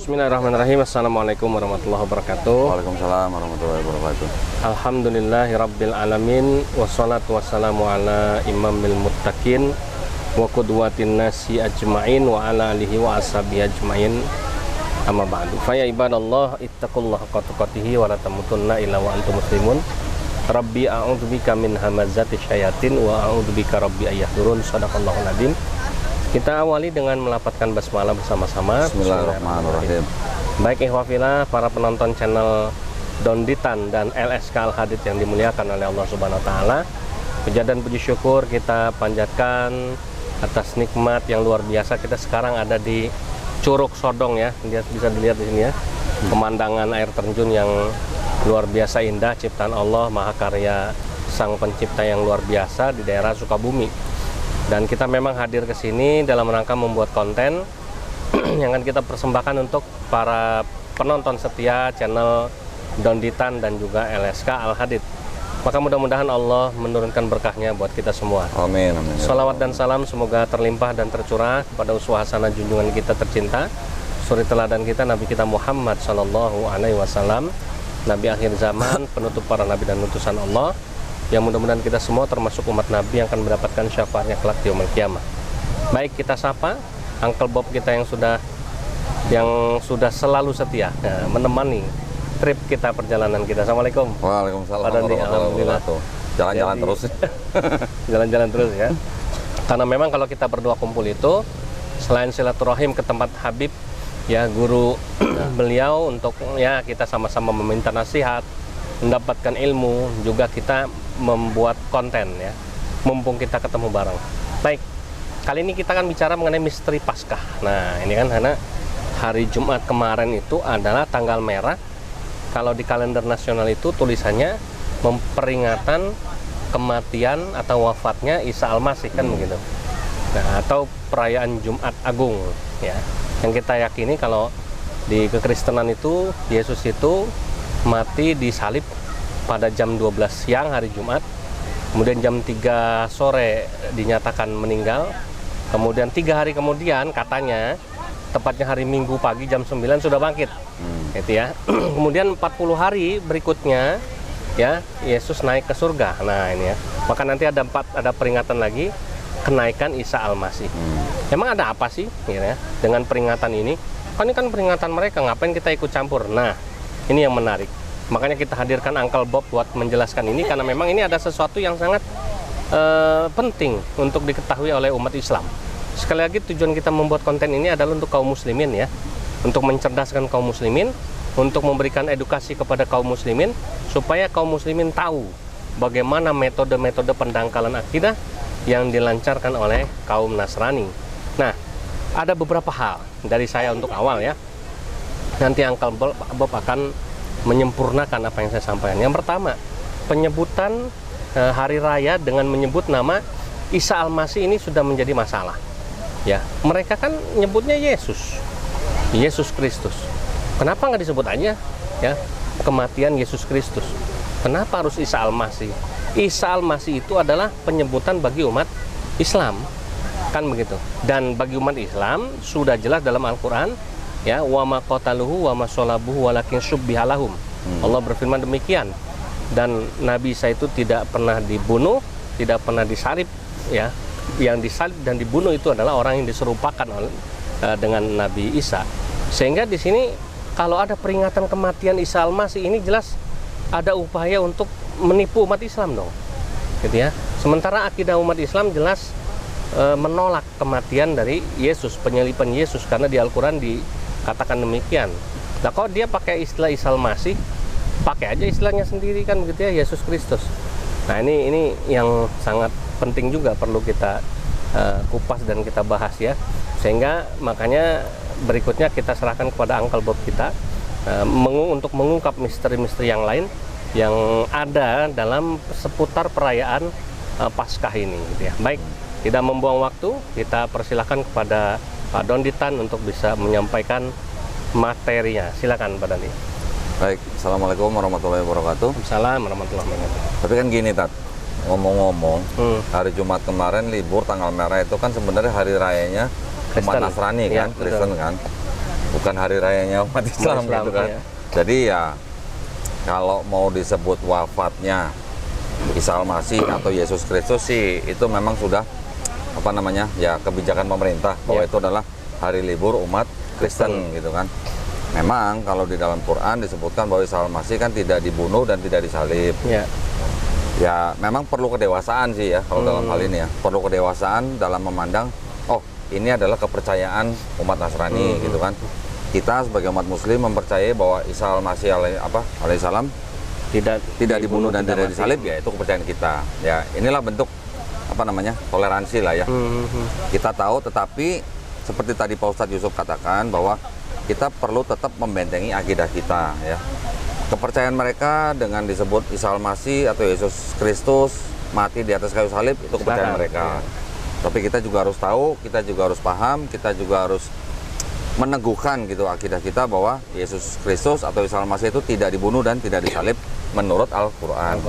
Bismillahirrahmanirrahim. Assalamualaikum warahmatullahi wabarakatuh. Waalaikumsalam warahmatullahi wabarakatuh. Alhamdulillahirabbil alamin, wassalatu wassalamu ala imamil muttaqin wa qudwatin nasi ajmain wa ala alihi wa ashabihi ajmain. Amma ba'du. Fa ya ibadallah ittaqullaha haqqa tuqatih wa la tamutunna illa wa antum muslimun. Rabbi a'udzubika min hamazati syayatin wa a'udzubika rabbi ayahdurun. Shadaqallahul adzim. Kita awali dengan melafadzkan basmalah bersama-sama. Bismillahirrahmanirrahim. Baik ikhwafillah, para penonton channel Donditan dan LSK Al-Hadid yang dimuliakan oleh Allah Subhanahu wa taala. Puja dan puji syukur kita panjatkan atas nikmat yang luar biasa. Kita sekarang ada di Curug Sodong ya. Dia bisa dilihat di sini ya. Pemandangan air terjun yang luar biasa indah, ciptaan Allah Mahakarya Sang Pencipta yang luar biasa di daerah Sukabumi. Dan kita memang hadir ke sini dalam rangka membuat konten yang akan kita persembahkan untuk para penonton setia channel Donditan dan juga LSK Al-Hadid. Maka mudah-mudahan Allah menurunkan berkahnya buat kita semua. Amin, amin. Salawat dan salam semoga terlimpah dan tercurah kepada uswah hasanah junjungan kita tercinta, suri teladan kita, Nabi kita Muhammad Sallallahu Alaihi Wasallam, Nabi akhir zaman, penutup para nabi dan utusan Allah, yang mudah-mudahan kita semua termasuk umat Nabi yang akan mendapatkan syafaatnya kelak di yaumul qiyamah. Baik, kita sapa Uncle Bob kita yang sudah selalu setia menemani trip kita, perjalanan kita. Assalamualaikum. Waalaikumsalam warahmatullahi wabarakatuh. Jalan-jalan terus. Jalan-jalan terus ya. Karena memang kalau kita berdua kumpul itu selain silaturahim ke tempat Habib ya, guru beliau, untuk ya kita sama-sama meminta nasihat, mendapatkan ilmu, juga kita membuat konten ya, mumpung kita ketemu bareng. Baik, kali ini kita akan bicara mengenai misteri Paskah. Nah, ini kan karena hari Jumat kemarin itu adalah tanggal merah. Kalau di kalender nasional itu tulisannya memperingatan kematian atau wafatnya Isa Al-Masih kan begitu. Nah, atau perayaan Jumat Agung ya. Yang kita yakini kalau di kekristenan itu Yesus itu mati disalib pada jam 12 siang hari Jumat, kemudian jam 3 sore dinyatakan meninggal, kemudian 3 hari kemudian katanya, tepatnya hari Minggu pagi jam 9 sudah bangkit gitu ya. Kemudian 40 hari berikutnya ya Yesus naik ke surga. Nah ini ya, maka nanti ada peringatan lagi kenaikan Isa Al-Masih. Emang ada apa sih ya dengan peringatan ini? Kan ini kan peringatan mereka, ngapain kita ikut campur? Nah, ini yang menarik. Makanya kita hadirkan Uncle Bob buat menjelaskan ini, karena memang ini ada sesuatu yang sangat penting untuk diketahui oleh umat Islam. Sekali lagi, tujuan kita membuat konten ini adalah untuk kaum muslimin ya, untuk mencerdaskan kaum muslimin, untuk memberikan edukasi kepada kaum muslimin, supaya kaum muslimin tahu bagaimana metode-metode pendangkalan akidah yang dilancarkan oleh kaum Nasrani. Nah, ada beberapa hal dari saya untuk awal ya. Nanti Uncle Bob akan menyempurnakan apa yang saya sampaikan. Yang pertama, penyebutan hari raya dengan menyebut nama Isa Al-Masih ini sudah menjadi masalah. Ya, mereka kan nyebutnya Yesus Kristus. Kenapa nggak disebut aja ya kematian Yesus Kristus? Kenapa harus Isa Al-Masih? Isa Al-Masih itu adalah penyebutan bagi umat Islam, kan begitu. Dan bagi umat Islam sudah jelas dalam Al-Quran ya, wa ma qataluhu wa ma shalabuhu walakin syubbiha lahum. Allah berfirman demikian. Dan Nabi Isa itu tidak pernah dibunuh, tidak pernah disalib ya. Yang disalib dan dibunuh itu adalah orang yang diserupakan dengan Nabi Isa. Sehingga di sini kalau ada peringatan kematian Isa Al-Masih, ini jelas ada upaya untuk menipu umat Islam dong. Gitu ya. Sementara akidah umat Islam jelas menolak kematian dari Yesus, penyaliban Yesus, karena di Al-Quran katakan demikian. Nah, kalau dia pakai istilah Isa Al-Masih, pakai aja istilahnya sendiri kan begitu ya, Yesus Kristus. Nah, ini yang sangat penting juga perlu kita kupas dan kita bahas ya. Sehingga makanya berikutnya kita serahkan kepada Uncle Bob kita untuk mengungkap misteri-misteri yang lain yang ada dalam seputar perayaan Paskah ini gitu ya. Baik, tidak membuang waktu, kita persilahkan kepada Pak Donditan untuk bisa menyampaikan materinya. Silakan Pak Dondi. Baik, Assalamualaikum warahmatullahi wabarakatuh. Assalamualaikum warahmatullahi wabarakatuh. Tapi kan gini Tat, ngomong-ngomong, hari Jumat kemarin libur tanggal merah itu kan sebenarnya hari rayanya umat Nasrani kan, ya, Kristen kan. bukan hari rayanya umat Islam gitu kan. Ya. Jadi ya kalau mau disebut wafatnya Isa Al-Masih atau Yesus Kristus sih itu memang sudah apa namanya ya kebijakan pemerintah bahwa itu adalah hari libur umat Kristen gitu kan. Memang kalau di dalam Quran disebutkan bahwa Isa Al-Masih kan tidak dibunuh dan tidak disalib. Ya memang perlu kedewasaan sih ya kalau dalam hal ini ya. Perlu kedewasaan dalam memandang, oh ini adalah kepercayaan umat Nasrani gitu kan. Kita sebagai umat Muslim mempercayai bahwa Isa Al-Masih alaihissalam tidak dibunuh dan tidak disalib, ya itu kepercayaan kita. Ya inilah bentuk apa namanya toleransi lah ya. Kita tahu, tetapi seperti tadi Pak Ustadz Yusuf katakan bahwa kita perlu tetap membentengi akidah kita ya. Kepercayaan mereka dengan disebut Isa Al-Masih atau Yesus Kristus mati di atas kayu salib itu kepercayaan mereka. Tapi kita juga harus tahu, kita juga harus paham, kita juga harus meneguhkan gitu akidah kita bahwa Yesus Kristus atau Isa Al-Masih itu tidak dibunuh dan tidak disalib menurut Al-Quran.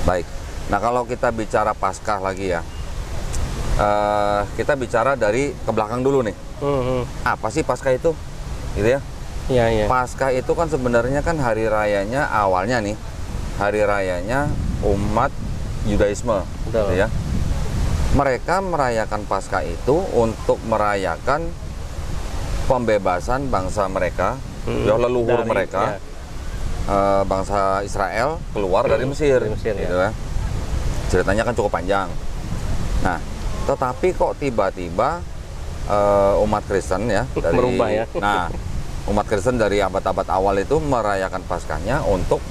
Baik. Nah kalau kita bicara Paskah lagi ya, kita bicara dari ke belakang dulu nih. Apa sih Paskah itu? Gitu ya. Paskah itu kan sebenarnya kan hari rayanya awalnya nih, hari rayanya umat Yudaisme, gitu ya. Mereka merayakan Paskah itu untuk merayakan pembebasan bangsa mereka, ya leluhur mereka, bangsa Israel keluar dari Mesir, gitu ya. Ceritanya kan cukup panjang. Nah, tetapi kok tiba-tiba umat Kristen ya dari merubah ya. Nah, umat Kristen dari abad-abad awal itu merayakan Paskahnya untuk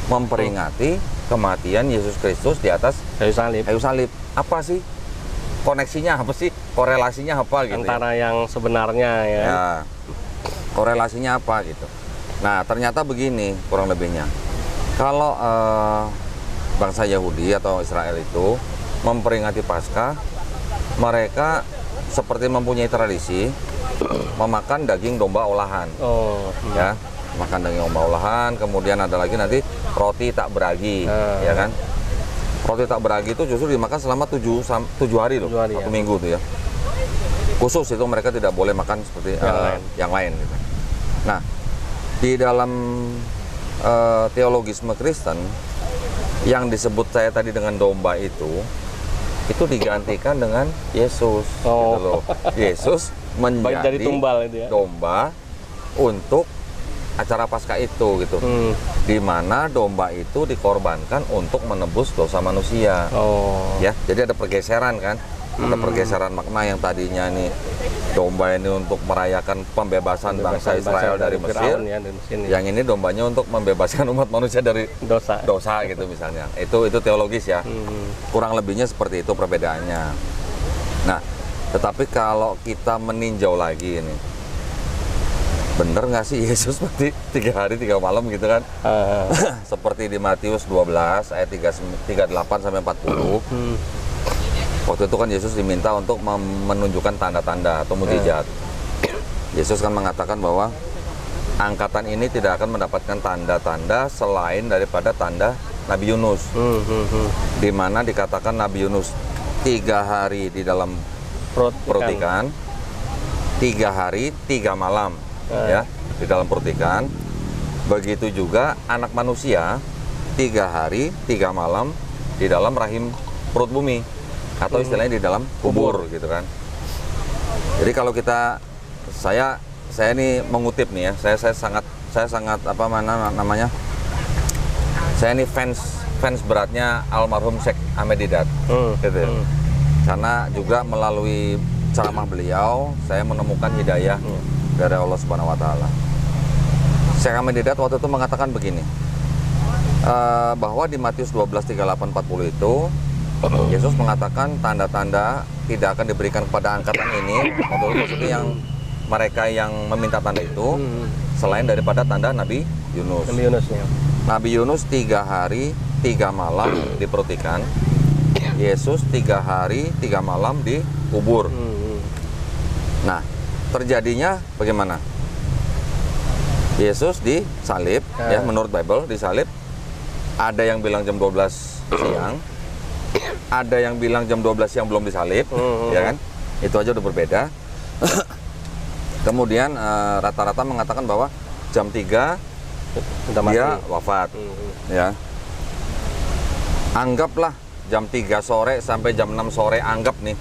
memperingati kematian Yesus Kristus di atas kayu salib. Apa sih koneksinya, apa sih korelasinya apa gitu antara yang sebenarnya ya. Korelasinya apa gitu. Nah ternyata begini kurang lebihnya, kalau bangsa Yahudi atau Israel itu memperingati Paskah, mereka seperti mempunyai tradisi memakan daging domba olahan. Ya, makan daging domba olahan, kemudian ada lagi nanti roti tak beragi, ya kan? Roti tak beragi itu justru dimakan selama 7 hari loh, 1 minggu tuh ya. Khusus itu mereka tidak boleh makan seperti yang lain gitu. Nah, di dalam teologisme Kristen yang disebut saya tadi dengan domba itu digantikan dengan Yesus. Gitu loh. Yesus menjadi tumbal itu ya. Domba untuk acara Paskah itu gitu. Di mana domba itu dikorbankan untuk menebus dosa manusia. Ya, jadi ada pergeseran kan? Ada pergeseran makna yang tadinya nih domba ini untuk merayakan pembebasan bangsa Israel dari Mesir. Yang ini dombanya untuk membebaskan umat manusia dari dosa gitu misalnya. Itu teologis ya. Kurang lebihnya seperti itu perbedaannya. Nah, tetapi kalau kita meninjau lagi ini, bener nggak sih Yesus mati 3 hari 3 malam gitu kan? Seperti di Matius 12 ayat 38 sampai 40. Waktu itu kan Yesus diminta untuk menunjukkan tanda-tanda atau mukjizat. Yesus kan mengatakan bahwa angkatan ini tidak akan mendapatkan tanda-tanda selain daripada tanda Nabi Yunus. Di mana dikatakan Nabi Yunus 3 hari di dalam perut ikan, 3 hari 3 malam ya di dalam perut ikan. Begitu juga anak manusia 3 hari 3 malam di dalam rahim perut bumi, atau istilahnya di dalam kubur gitu kan. Jadi kalau saya ini mengutip nih ya, saya sangat apa namanya, saya ini fans beratnya almarhum Syekh Ahmed Didat, gitu. Karena juga melalui ceramah beliau saya menemukan hidayah dari Allah Subhanahu Wa Taala. Syekh Ahmed Didat waktu itu mengatakan begini, bahwa di Matius 12:38-40 itu Yesus mengatakan tanda-tanda tidak akan diberikan kepada angkatan ini, maksudnya yang mereka yang meminta tanda itu selain daripada tanda Nabi Yunus. Nabi Yunus 3 hari 3 malam di perut ikan, Yesus 3 hari 3 malam di kubur. Nah, terjadinya bagaimana? Yesus disalib, ya menurut Bible disalib. Ada yang bilang jam 12 siang. Ada yang bilang jam 12 siang belum disalib, ya kan? Itu aja udah berbeda. Kemudian rata-rata mengatakan bahwa jam 3 dia wafat. Ya. Anggaplah jam 3 sore sampai jam 6 sore, anggap nih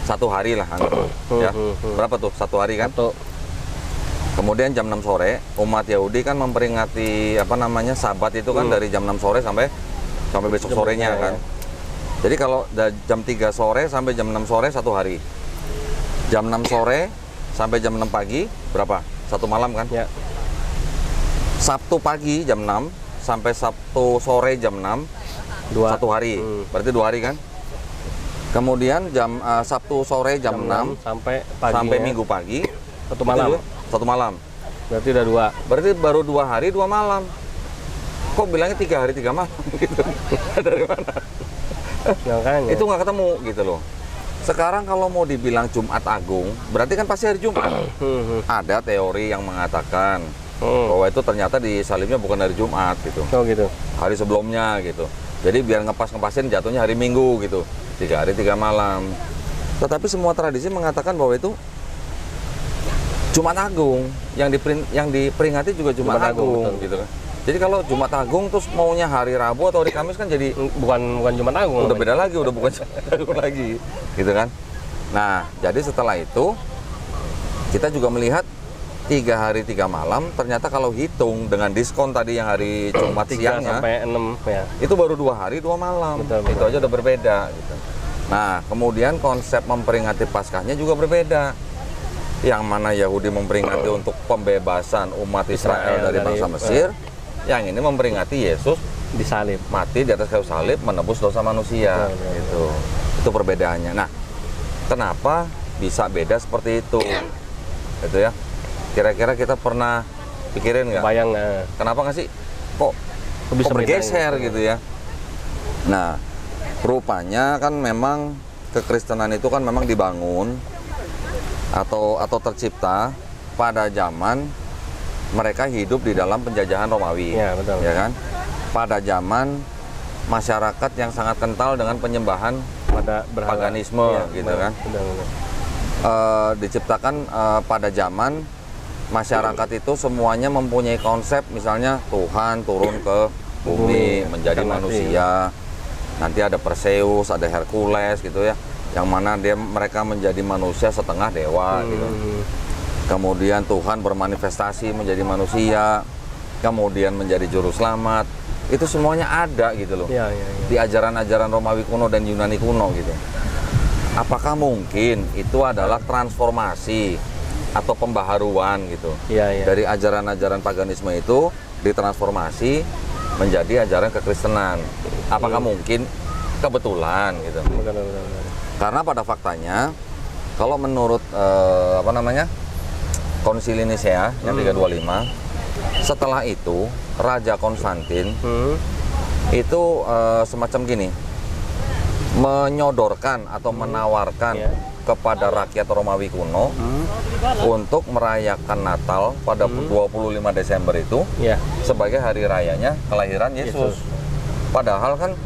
1 hari lah anggap. Ya. Berapa tuh 1 hari kan? Kemudian jam 6 sore umat Yahudi kan memperingati Sabat itu kan dari jam 6 sore sampai besok sorenya kan. Jadi kalau jam 3 sore sampai jam 6 sore 1 hari. Jam 6 sore sampai jam 6 pagi berapa? 1 malam kan? Ya. Sabtu pagi jam 6 sampai Sabtu sore jam 6 1 hari. Berarti 2 hari kan? Kemudian jam Sabtu sore jam 6 sampai Minggu pagi 1 malam. 1 malam. Berarti udah 2. Berarti baru 2 hari 2 malam. Kok bilangnya 3 hari 3 malam gitu? Dari mana? Itu nggak ketemu gitu loh. Sekarang kalau mau dibilang Jumat Agung, berarti kan pasti hari Jumat. Ada teori yang mengatakan bahwa itu ternyata disalibnya bukan hari Jumat gitu. Oh gitu. Hari sebelumnya gitu. Jadi biar ngepas-ngepasin jatuhnya hari Minggu gitu. 3 hari 3 malam. Tetapi semua tradisi mengatakan bahwa itu Jumat Agung, yang diperingati juga Jumat Agung gitu kan. Jadi kalau Jumat Agung terus maunya hari Rabu atau hari Kamis kan jadi bukan Jumat Agung. Udah beda lagi, udah bukan Jumat Agung lagi, gitu kan. Nah, jadi setelah itu kita juga melihat 3 hari 3 malam, ternyata kalau hitung dengan diskon tadi yang hari Jumat 3 siangnya sampai 6 ya. Itu baru 2 hari 2 malam. Betul. Itu aja udah berbeda gitu. Nah, kemudian konsep memperingati Paskahnya juga berbeda. Yang mana Yahudi memperingati untuk pembebasan umat Israel dari bangsa Mesir. Yang ini memperingati Yesus disalib, mati di atas kayu salib, menebus dosa manusia. Itu perbedaannya. Nah, kenapa bisa beda seperti itu? Itu ya. Kira-kira kita pernah pikirin nggak? Bayang kenapa nggak sih? Kok bergeser gitu ya? Nah, rupanya kan memang kekristenan itu kan memang dibangun atau tercipta pada zaman mereka hidup di dalam penjajahan Romawi, ya, betul. Ya kan? Pada zaman masyarakat yang sangat kental dengan penyembahan pada paganisme, ya, gitu kan? Diciptakan pada zaman masyarakat itu semuanya mempunyai konsep, misalnya Tuhan turun ke bumi menjadi manusia. Nanti ada Perseus, ada Hercules, gitu ya. Yang mana mereka menjadi manusia setengah dewa, gitu. Kemudian Tuhan bermanifestasi menjadi manusia, kemudian menjadi juru selamat. Itu semuanya ada gitu loh. Ya. Di ajaran-ajaran Romawi kuno dan Yunani kuno gitu. Apakah mungkin itu adalah transformasi atau pembaharuan gitu? Ya. Dari ajaran-ajaran paganisme itu ditransformasi menjadi ajaran kekristenan. Apakah mungkin kebetulan gitu? Benar. Karena pada faktanya kalau menurut Konsili Nisea yang 325, setelah itu Raja Konstantin itu semacam gini, menyodorkan atau menawarkan kepada rakyat Romawi kuno untuk merayakan Natal pada 25 Desember itu sebagai hari rayanya kelahiran Yesus. Padahal kan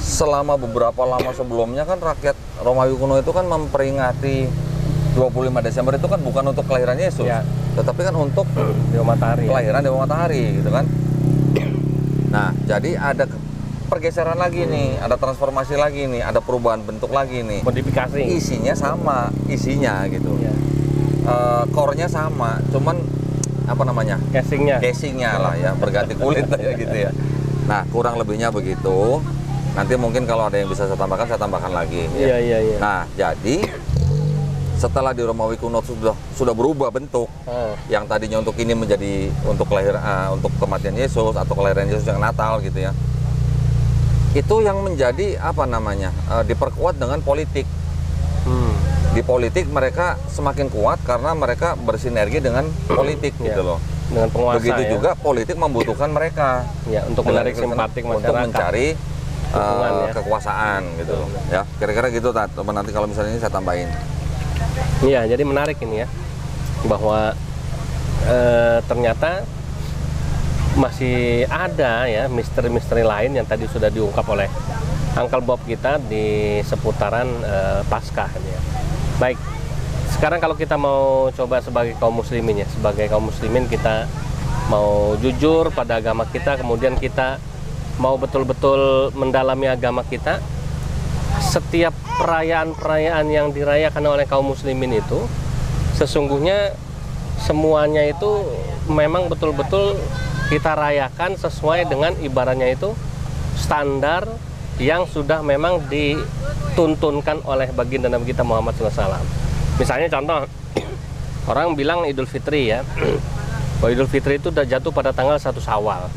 selama beberapa lama sebelumnya kan rakyat Romawi kuno itu kan memperingati 25 Desember itu kan bukan untuk kelahiran Yesus, tetapi kan untuk Dewa Matahari, kelahiran Dewa Matahari, gitu kan. Nah, jadi ada pergeseran lagi nih, ada transformasi lagi nih, ada perubahan bentuk lagi nih. Modifikasi. Isinya sama, gitu. Core-nya sama, cuman casingnya lah ya, berganti kulit lah ya gitu ya. Nah, kurang lebihnya begitu. Nanti mungkin kalau ada yang bisa saya tambahkan lagi. Iya. Nah, jadi setelah di Romawi kuno sudah berubah bentuk, yang tadinya untuk ini menjadi untuk untuk kematian Yesus atau kelahiran Yesus yang Natal gitu ya. Itu yang menjadi diperkuat dengan politik. Di politik mereka semakin kuat karena mereka bersinergi dengan politik gitu loh. Dengan penguasa. Begitu juga politik membutuhkan mereka untuk menarik simpatik masyarakat, untuk mencari kekuasaan gitu loh. Ya, kira-kira gitu teman. Nanti kalau misalnya ini saya tambahin. Iya, jadi menarik ini ya, bahwa ternyata masih ada ya misteri-misteri lain yang tadi sudah diungkap oleh Uncle Bob kita di seputaran Paskah ya. Baik, Sekarang kalau kita mau coba sebagai kaum muslimin ya, sebagai kaum muslimin kita mau jujur pada agama kita, kemudian kita mau betul-betul mendalami agama kita. Setiap perayaan-perayaan yang dirayakan oleh kaum muslimin itu sesungguhnya semuanya itu memang betul-betul kita rayakan sesuai dengan ibaratnya itu standar yang sudah memang dituntunkan oleh baginda Nabi kita Muhammad SAW. Misalnya contoh, orang bilang Idul Fitri ya, bahwa Idul Fitri itu sudah jatuh pada tanggal 1 Syawal.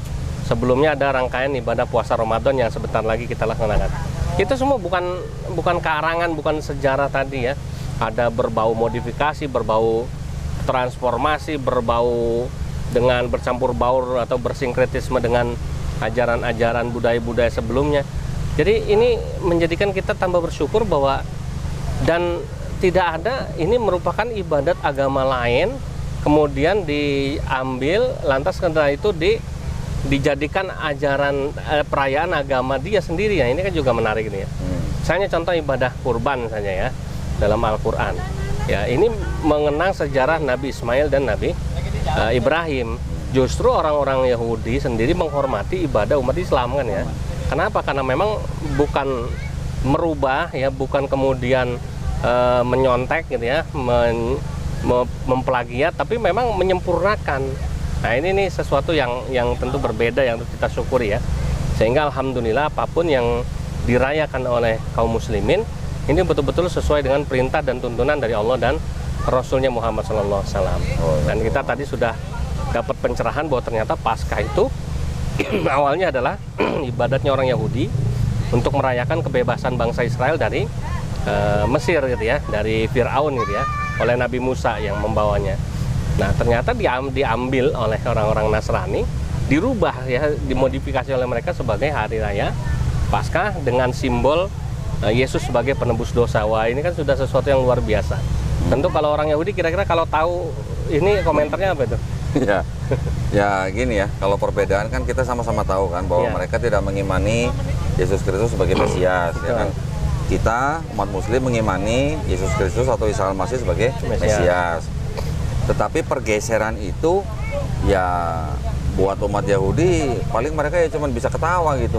Sebelumnya ada rangkaian ibadah puasa Ramadan yang sebentar lagi kita laksanakan. Itu semua bukan karangan, bukan sejarah tadi ya. Ada berbau modifikasi, berbau transformasi, berbau dengan bercampur baur atau bersinkretisme dengan ajaran-ajaran budaya-budaya sebelumnya. Jadi ini menjadikan kita tambah bersyukur bahwa dan tidak ada, ini merupakan ibadat agama lain kemudian diambil lantas setelah itu dijadikan ajaran perayaan agama dia sendiri ya. Ini kan juga menarik ini ya. Misalnya contoh ibadah kurban saja ya dalam Al-Qur'an. Ya, ini mengenang sejarah Nabi Ismail dan Nabi Ibrahim. Justru orang-orang Yahudi sendiri menghormati ibadah umat Islam kan ya. Kenapa? Karena memang bukan merubah ya, bukan kemudian menyontek gitu ya, memplagiat, tapi memang menyempurnakan. Nah ini nih sesuatu yang tentu berbeda yang harus kita syukuri ya. Sehingga alhamdulillah apapun yang dirayakan oleh kaum muslimin ini betul-betul sesuai dengan perintah dan tuntunan dari Allah dan Rasulnya Muhammad SAW. Dan kita tadi sudah dapat pencerahan bahwa ternyata Paskah itu awalnya adalah ibadatnya orang Yahudi untuk merayakan kebebasan bangsa Israel dari Mesir gitu ya, dari Fir'aun gitu ya, oleh Nabi Musa yang membawanya. Nah ternyata diambil oleh orang-orang Nasrani, dirubah ya, dimodifikasi oleh mereka sebagai hari raya Paskah dengan simbol Yesus sebagai penebus dosa. Wah ini kan sudah sesuatu yang luar biasa. Tentu kalau orang Yahudi kira-kira kalau tahu ini komentarnya apa itu? Ya, ya gini ya, kalau perbedaan kan kita sama-sama tahu kan bahwa mereka tidak mengimani Yesus Kristus sebagai Mesias, ya kan? Kita umat Muslim mengimani Yesus Kristus atau Isa Al-Masih sebagai Mesias. Tetapi pergeseran itu ya buat umat Yahudi paling mereka ya cuma bisa ketawa gitu.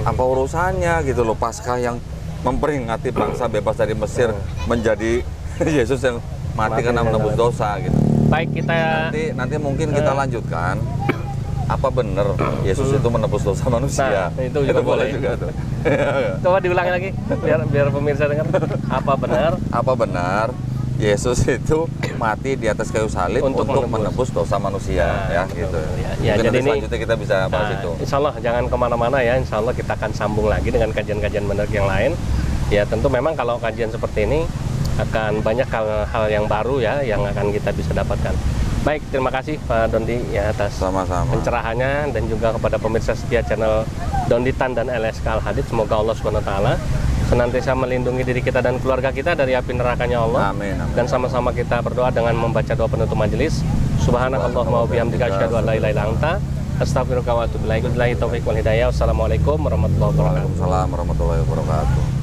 Apa urusannya gitu loh, Paskah yang memperingati bangsa bebas dari Mesir menjadi Yesus yang mati karena menebus dosa gitu. Baik, kita nanti mungkin kita lanjutkan. Apa benar Yesus itu menebus dosa manusia? Nah, itu juga boleh juga tuh. Coba diulangi lagi biar pemirsa dengar. Apa benar Yesus itu mati di atas kayu salib untuk menebus dosa manusia ya gitu. Ya, jadi ini selanjutnya kita bisa bahas itu. Insya Allah jangan kemana-mana ya. Insya Allah kita akan sambung lagi dengan kajian-kajian menarik yang lain. Ya tentu memang kalau kajian seperti ini akan banyak hal yang baru ya yang akan kita bisa dapatkan. Baik, terima kasih Pak Dondi ya atas pencerahannya dan juga kepada pemirsa setia channel Donditan dan LSK Al-Hadits. Semoga Allah SWT senantiasa melindungi diri kita dan keluarga kita dari api nerakanya Allah. Amin, amin. Dan sama-sama kita berdoa dengan membaca doa penutup majelis. Subhanakallahumma wa bihamdika asyhadu an la ilaha illa anta astaghfiruka wa atubu ilaik. Wabillahi taufiq wal hidayah. Wassalamualaikum warahmatullahi wabarakatuh. Waalaikumsalam warahmatullahi wabarakatuh.